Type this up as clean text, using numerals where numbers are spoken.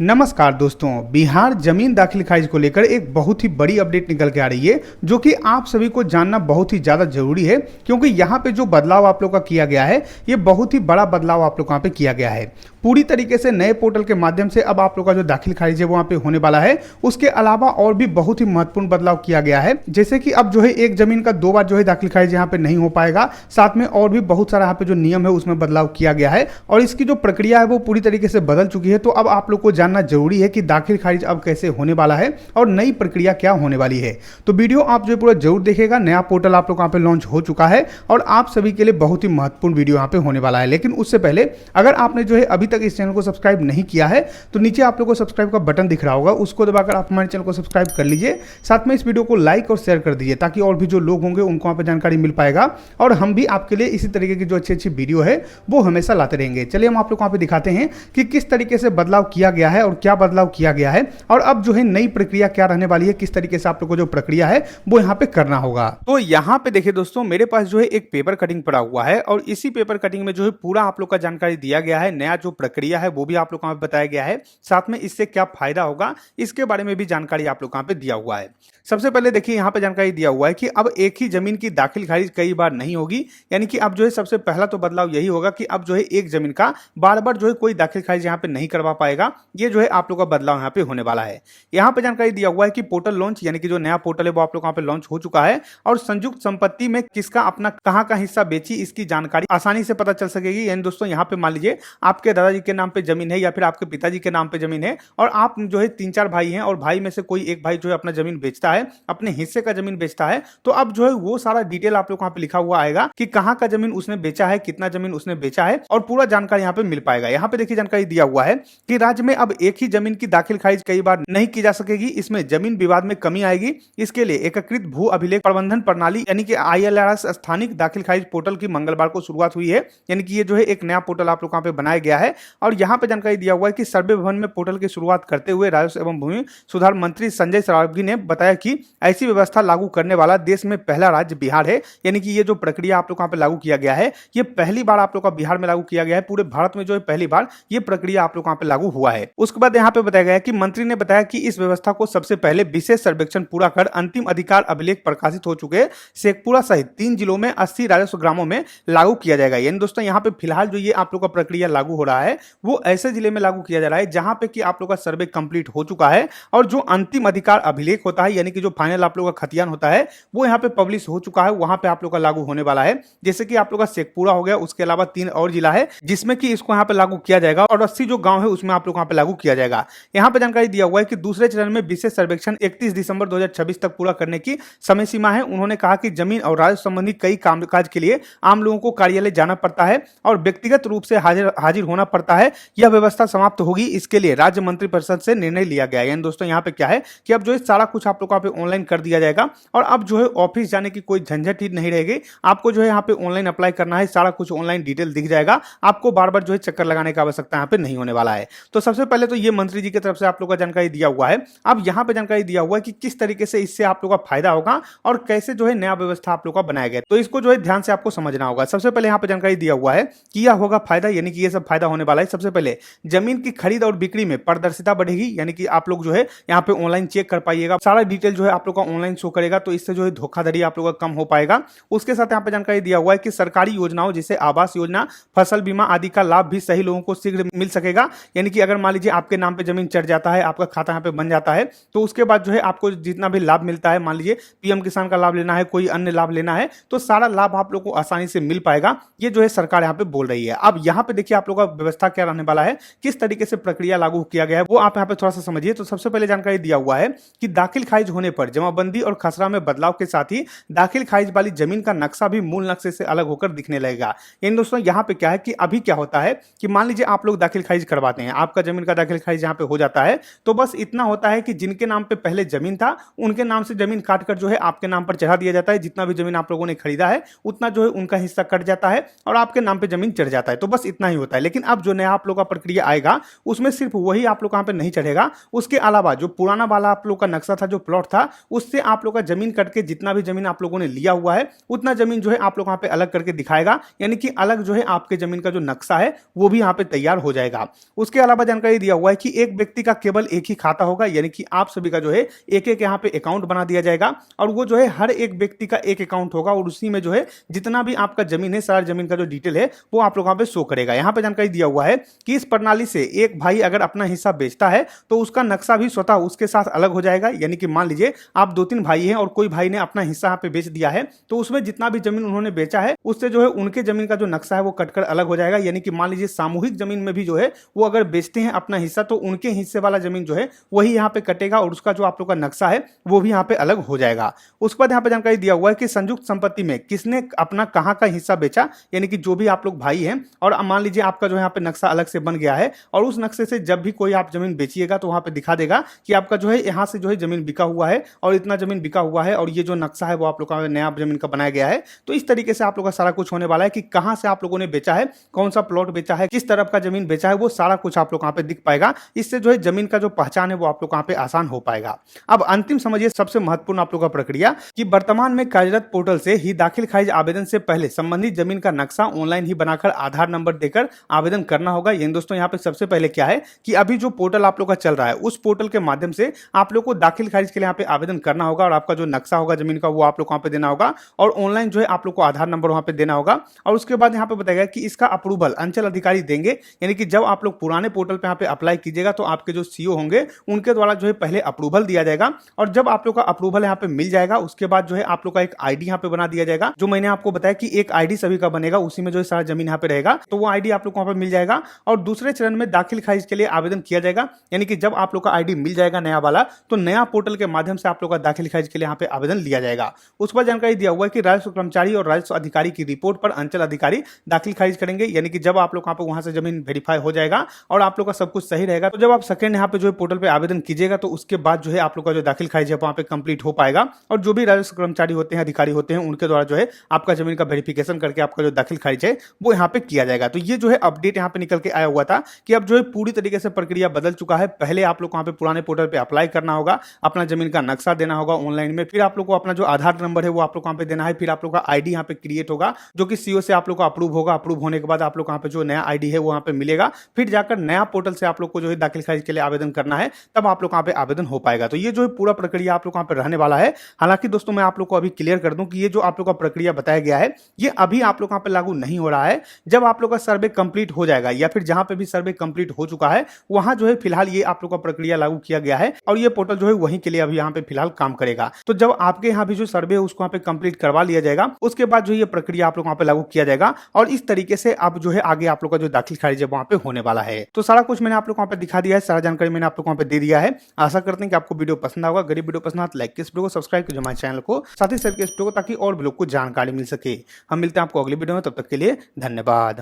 नमस्कार दोस्तों, बिहार जमीन दाखिल खारिज को लेकर एक बहुत ही बड़ी अपडेट निकल के आ रही है जो कि आप सभी को जानना बहुत ही ज़्यादा जरूरी है, क्योंकि यहाँ पे जो बदलाव आप लोग का किया गया है ये बहुत ही बड़ा बदलाव आप लोग यहाँ पे किया गया है। पूरी तरीके से नए पोर्टल के माध्यम से अब आप लोग का जो दाखिल खारिज है वो वहाँ पे होने वाला है। उसके अलावा और भी बहुत ही महत्वपूर्ण बदलाव किया गया है, जैसे कि अब जो है एक जमीन का 2 बार जो है दाखिल खारिज यहाँ पे नहीं हो पाएगा। साथ में और भी बहुत सारा यहाँ पे जो नियम है उसमें बदलाव किया गया है और इसकी जो प्रक्रिया है वो पूरी तरीके से बदल चुकी है। तो अब आप लोग को जानना जरूरी है कि दाखिल खारिज अब कैसे होने वाला है और नई प्रक्रिया क्या होने वाली है। तो वीडियो आप जो पूरा जरूर देखिएगा। नया पोर्टल आप लोग यहाँ पे लॉन्च हो चुका है और आप सभी के लिए बहुत ही महत्वपूर्ण वीडियो यहाँ पे होने वाला है। लेकिन उससे पहले अगर आपने जो है अभी तक इस चैनल को सब्सक्राइब नहीं किया है तो नीचे आप लोग को सब्सक्राइब का बटन दिख रहा होगा, उसको दबाकर आप हमारे चैनल को सब्सक्राइब कर लीजिए। साथ में इस वीडियो को लाइक और शेयर कर दीजिए ताकि और भी जो लोग होंगे उनको वहाँ पे जानकारी मिल पाएगा और हम भी आपके लिए इसी तरीके की जो अच्छी अच्छी वीडियो है वो हमेशा लाते रहेंगे। चलिए हम आप लोग को वहाँ पे दिखाते हैं कि किस तरीके से बदलाव किया गया है और क्या बदलाव किया गया है और अब जो है नई प्रक्रिया क्या रहने वाली है, किस तरीके से आप लोग को जो प्रक्रिया है वो यहाँ पे करना होगा। तो यहाँ पे देखिए दोस्तों, मेरे पास जो है एक पेपर कटिंग पड़ा हुआ है और इसी पेपर कटिंग में जो है पूरा आप लोग का जानकारी दिया गया है। नया जो प्रक्रिया है वो भी आप लोग को बताया गया है, साथ में इससे क्या फायदा होगा इसके बारे में भी जानकारी आप लोग यहाँ पे दिया हुआ है। सबसे पहले देखिए यहाँ पे जानकारी दिया हुआ है कि अब एक ही जमीन की दाखिल खारिज कई बार नहीं होगी, यानी कि अब जो है सबसे पहला तो बदलाव यही होगा कि अब जो है एक जमीन का बार बार जो है कोई दाखिल खारिज यहाँ पे नहीं करवा पाएगा। ये जो है आप लोग का बदलाव यहाँ पे होने वाला है। यहाँ पे जानकारी दिया हुआ है कि पोर्टल लॉन्च, यानी कि जो नया पोर्टल है वो आप लोग यहाँ पे लॉन्च हो चुका है और संयुक्त संपत्ति में किसका अपना कहाँ का हिस्सा बेची इसकी जानकारी आसानी से पता चल सकेगी। यानी दोस्तों यहाँ पे मान लीजिए आपके दादाजी के नाम पे जमीन है या फिर आपके पिताजी के नाम पे जमीन है और आप जो है 3-4 भाई हैं और भाई में से कोई एक भाई जो है अपना जमीन बेचता है, अपने हिस्से का जमीन बेचता है, तो अब जो है वो सारा डिटेल आप लोग वहां पे लिखा हुआ आएगा कि कहां का जमीन उसने बेचा है, कितना जमीन उसने बेचा है और पूरा जानकारी यहाँ पे मिल पाएगा। यहाँ पे देखिए जानकारी दिया हुआ है कि राज्य में अब एक ही जमीन की दाखिल खारिज कई बार नहीं की जा सकेगी। इसमें जमीन विवाद में कमी आएगी। इसके लिए एकीकृत भू अभिलेख प्रबंधन प्रणाली यानी कि ILRS स्थानिक दाखिल खारिज पोर्टल की मंगलवार को शुरुआत हुई है। यानी कि ये जो है एक नया पोर्टल आप लोग यहाँ पे बनाया गया है और यहाँ पे जानकारी दिया हुआ है कि सर्वे भवन में पोर्टल की शुरुआत करते हुए राजस्व एवं भूमि सुधार मंत्री संजय सरावगी ने बताया कि ऐसी व्यवस्था लागू करने वाला देश में पहला राज्य बिहार है। यानी कि ये जो प्रक्रिया आप लोग यहाँ पे लागू किया गया है ये पहली बार आप लोग का बिहार में लागू किया गया है। पूरे भारत में जो है पहली बार ये प्रक्रिया आप लोग यहाँ पे लागू हुआ है। उसके बाद यहाँ पे बताया गया कि मंत्री ने बताया कि इस व्यवस्था को सबसे पहले विशेष सर्वेक्षण पूरा कर अंतिम अधिकार अभिलेख प्रकाशित हो चुके शेखपुरा सहित 3 जिलों में 80 राजस्व ग्रामों में लागू किया जाएगा। यानी दोस्तों यहाँ पे फिलहाल जो ये आप लोग का प्रक्रिया लागू हो रहा है वो ऐसे जिले में लागू किया जा रहा है जहां पे कि आप लोग का सर्वे कंप्लीट हो चुका है और जो अंतिम अधिकार अभिलेख होता है यानी कि जो फाइनल आप लोग का खतियान होता है वो यहाँ पे पब्लिश हो चुका है, वहां पे आप लोग का लागू होने वाला है। जैसे कि आप लोग का शेखपुरा हो गया, उसके अलावा 3 और जिला है जिसमें कि इसको यहाँ पे लागू किया जाएगा और 80 जो गांव है उसमें आप लोग यहाँ पे लागू किया जाएगा। यहाँ पे जानकारी दिया हुआ है कि दूसरे चरण में विशेष सर्वेक्षण 31 दिसंबर 2026 तक पूरा करने की समय सीमा है। उन्होंने कहा कि जमीन और राजस्व संबंधी कई कामकाज के लिए आम लोगों को कार्यालय जाना पड़ता है और व्यक्तिगत रूप से हाजिर होना पड़ता है। यह व्यवस्था समाप्त होगी, इसके लिए राज्य मंत्रिपरिषद से निर्णय लिया गया है। यानी दोस्तों यहाँ पे क्या है कि अब जो है सारा कुछ आप लोग यहाँ पे ऑनलाइन कर दिया जाएगा और अब जो है ऑफिस जाने की कोई झंझट ही नहीं रहेगी। आपको जो है यहाँ पे ऑनलाइन अप्लाई करना है, सारा कुछ ऑनलाइन डिटेल दिख जाएगा। आपको बार बार जो है चक्कर लगाने की आवश्यकता यहाँ पे नहीं होने वाला है। तो सबसे पहले तो ये मंत्री जी की तरफ से आप लोग का जानकारी दिया हुआ है। अब यहाँ पे जानकारी दिया हुआ है कि किस तरीके से इससे आप लोग का फायदा होगा और कैसे जो है नया व्यवस्था आप लोग का बनाया गया, तो इसको जो है ध्यान से आपको समझना होगा। सबसे पहले यहाँ पे जानकारी दिया हुआ है कि यह होगा फायदा, यानी कि ये सब फायदा होने वाला है। सबसे पहले जमीन की खरीद और बिक्री में पारदर्शिता बढ़ेगी, यानी कि आप लोग जो है यहाँ पे ऑनलाइन चेक कर पाइएगा, सारा डिटेल जो है आप लोग का ऑनलाइन शो करेगा, तो इससे जो है धोखाधड़ी आप लोग का कम हो पाएगा। उसके साथ यहाँ पे जानकारी दिया हुआ है कि सरकारी योजनाओं जैसे आवास योजना, फसल बीमा आदि का लाभ भी सही लोगों को शीघ्र मिल सकेगा। यानी कि अगर मान लीजिए आपके नाम पे जमीन चढ़ जाता है, आपका खाता यहाँ पे बन जाता है, तो उसके बाद जो है आपको जितना भी लाभ मिलता है, मान लीजिए PM किसान का लाभ लेना है, कोई अन्य लाभ लेना है, तो सारा लाभ आप लोग को आसानी से मिल पाएगा। ये जो है सरकार यहाँ पे बोल रही है। अब यहाँ पे देखिए आप लोग का व्यवस्था क्या रहने वाला है, किस तरीके से प्रक्रिया लागू किया गया है वो आप यहाँ पे थोड़ा सा समझिए। तो सबसे पहले जानकारी दिया हुआ है कि दाखिल खारिज होने पर जमाबंदी और खसरा में बदलाव के साथ ही दाखिल खारिज वाली जमीन का नक्शा भी मूल नक्शे से अलग होकर दिखने लगेगा। यानी दोस्तों यहाँ पे क्या है कि अभी क्या होता है कि मान लीजिए आप लोग दाखिल खारिज करवाते हैं, आपका जमीन का दाखिल खारिज यहाँ पे हो जाता है, तो बस इतना होता है कि जिनके नाम पे पहले जमीन था उनके नाम से जमीन काट कर जो है आपके नाम पर चढ़ा दिया जाता है। जितना भी जमीन आप लोगों ने खरीदा है उतना जो है उनका हिस्सा कट जाता है और आपके नाम पे जमीन चढ़ जाता है, तो बस इतना ही होता है। लेकिन अब जो नया आप लोग का प्रक्रिया आएगा उसमें सिर्फ वही आप लोग यहाँ पे नहीं चढ़ेगा, उसके अलावा जो पुराना वाला आप लोग का नक्शा था, जो प्लॉट था, उससे आप लोग का जमीन कट के जितना भी जमीन आप लोगों ने लिया हुआ है उतना जमीन जो है आप लोग यहाँ पे अलग करके दिखाएगा। यानी कि अलग जो है आपके जमीन का जो नक्शा है वो भी यहाँ पे तैयार हो जाएगा। उसके अलावा जानकारी दिया हुआ है कि एक व्यक्ति का केवल एक ही खाता होगा, यानी कि आप सभी का जो है एक एक यहाँ पे अकाउंट बना दिया जाएगा और वो जो है हर एक व्यक्ति का एक अकाउंट होगा और उसी में जो है जितना भी आपका जमीन है, सारा जमीन का जो डिटेल है वो आप लोग यहाँ पे शो करेगा। यहाँ पे जानकारी दिया हुआ है कि इस प्रणाली से एक भाई अगर अपना हिस्सा बेचता है तो उसका नक्शा भी स्वतः उसके साथ अलग हो जाएगा। यानी कि मान लीजिए आप 2-3 भाई हैं और कोई भाई ने अपना हिस्सा यहाँ पे बेच दिया है, तो उसमें जितना भी जमीन उन्होंने बेचा है उससे जो है उनके जमीन का जो नक्शा है वो कटकर अलग हो जाएगा। यानी कि मान लीजिए सामूहिक जमीन में भी जो है वो अगर बेचते हैं अपना हिस्सा तो उनके हिस्से वाला जमीन जो है वही यहाँ पे कटेगा और उसका जो आप लोग का नक्शा है वो भी यहाँ पे अलग हो जाएगा। उसके बाद यहाँ पे जानकारी दिया हुआ है कि संयुक्त संपत्ति में किसने अपना कहाँ का हिस्सा बेचा, यानी कि जो भी आप लोग भाई हैं और मान लीजिए आपका जो यहाँ पे नक्शा अलग से बन गया है और उस नक्शे से जब भी कोई आप जमीन बेचिएगा तो वहां पे दिखा देगा कि आपका जो है यहाँ से जो है जमीन बिका हुआ है और इतना जमीन बिका हुआ है और ये जो नक्शा है वो आप लोग का नया जमीन का बनाया गया है। तो इस तरीके से आप लोग का सारा कुछ होने वाला है कि कहां से आप लोगों ने बेचा है, कौन सा प्लॉट बेचा है, किस तरफ का जमीन बेचा है, वो सारा कुछ आप लोग यहाँ पे दिख पाएगा। इससे जो है जमीन का जो पहचान है वो आप लोग यहाँ पे आसान हो पाएगा। अब अंतिम समझिए सबसे महत्वपूर्ण आप लोग का प्रक्रिया कि वर्तमान में कार्यरत पोर्टल से ही दाखिल खारिज आवेदन से पहले संबंधित जमीन का नक्शा ऑनलाइन ही बनाकर आधार नंबर देकर आवेदन करना होगा। यानी दोस्तों यहाँ पे सबसे पहले क्या है कि अभी जो पोर्टल आप लोग का चल रहा है उस पोर्टल के माध्यम से आप लोग को दाखिल खारिज के लिए यहाँ पे आवेदन करना होगा और आपका जो नक्शा होगा जमीन का वो आप लोग वहां पे देना होगा और ऑनलाइन जो है आप लोग को आधार नंबर वहां पे देना होगा। और उसके बाद यहाँ पे बताएगा कि इसका अप्रूवल अंचल अधिकारी देंगे। यानी कि जब आप लोग पुराने पोर्टल पे यहाँ पे अप्लाई कीजिएगा तो आपके जो सीओ होंगे उनके द्वारा जो है पहले अप्रूवल दिया जाएगा और जब आप लोग का अप्रूवल यहाँ पे मिल जाएगा उसके बाद जो है आप लोग का एक आईडी यहाँ पे बना दिया जाएगा। जो मैंने आपको बताया कि एक आईडी सभी का बनेगा, उसी में जो है सारा जमीन यहाँ पे रहेगा, तो वो आईडी आप लोग को वहां पे मिल जाएगा और दूसरे चरण में दाखिल खारिज के लिए आवेदन किया जाएगा। यानी कि जब आप लोग का आईडी मिल जाएगा नया वाला तो नया पोर्टल के माध्यम से आप लोग का दाखिल खारिज के लिए यहाँ पे आवेदन लिया जाएगा। उस पर जानकारी दिया हुआ है कि राजस्व कर्मचारी और राजस्व अधिकारी की रिपोर्ट पर अंचल अधिकारी दाखिल खारिज करेंगे। यानी कि जब आप लोग वहां से जमीन वेरीफाई हो जाएगा और आप लोग का सब कुछ सही रहेगा तो जब आप सेकंड यहाँ पे जो है पोर्टल पे आवेदन कीजिएगा तो उसके बाद जो है आप लोग का जो दाखिल खारिज है वहां पे कंप्लीट हो पाएगा और जो भी राजस्व कर्मचारी होते हैं, अधिकारी होते हैं, उनके द्वारा जो है आपका जमीन का वेरिफिकेशन करके आपका जो दाखिल खारिज है वो यहाँ पे किया जाएगा। तो ये जो है अपडेट यहाँ पे निकल के आया हुआ था कि अब जो है पूरी तरीके से प्रक्रिया बदल चुका है। पहले आप लोग वहां पे पुराने पोर्टल पे अप्लाई करना होगा, अपना जमीन का नक्शा देना होगा ऑनलाइन में, फिर आप लोग को अपना जो आधार नंबर है वो आप लोग वहां पे देना है, फिर आप लोग का आईडी यहाँ पे क्रिएट होगा जो कि सीओ से आप लोग का अप्रूव होगा। अप्रूव होने के बाद आप लोग वहां पे जो नया आईडी है वो वहां पे मिलेगा, फिर जाकर नया पोर्टल से आप लोग को जो है दाखिल खारिज के लिए आवेदन करना है, तब आप लोग वहां पे आवेदन हो पाएगा। तो ये जो है पूरा प्रक्रिया आप लोग वहां पे रहने वाला है। हालांकि दोस्तों मैं आप लोग को अभी क्लियर कर दूं कि ये जो आप लोग का प्रक्रिया बताया गया है ये अभी आप लोग वहां पे लागू नहीं हो रहा है। जब आप लोग का सर्वे कंप्लीट हो जाएगा या फिर जहां पे भी सर्वे कंप्लीट हो चुका है वहां जो है फिलहाल ये आप लोग का प्रक्रिया लागू किया गया है और ये पोर्टल जो है वहीं के लिए अभी यहाँ पे फिलहाल काम करेगा। तो जब आपके यहाँ भी जो सर्वे है उसको यहाँ पे कंप्लीट करवा लिया जाएगा उसके बाद जो ये प्रक्रिया आप लोग वहां पे लागू किया जाएगा और इस तरीके से अब जो है आगे आप लोग का जो दाखिल खारिज है वहां पे होने वाला है। तो सारा कुछ मैंने आप लोग वहां पे दिखा दिया है, सारा जानकारी मैंने आप लोग वहां पे दे दिया है। आशा करते हैं कि आपको वीडियो पसंद आएगा। गरीब वीडियो पसंद आता लाइक इस वीडियो को, सब्सक्राइब कीजिए हमारे चैनल को, साथ ही शेयर कीजिए इस वीडियो को ताकि और भी लोग को जानकारी मिल सके। हम मिलते हैं आपको अगली वीडियो में, तब तक के लिए धन्यवाद।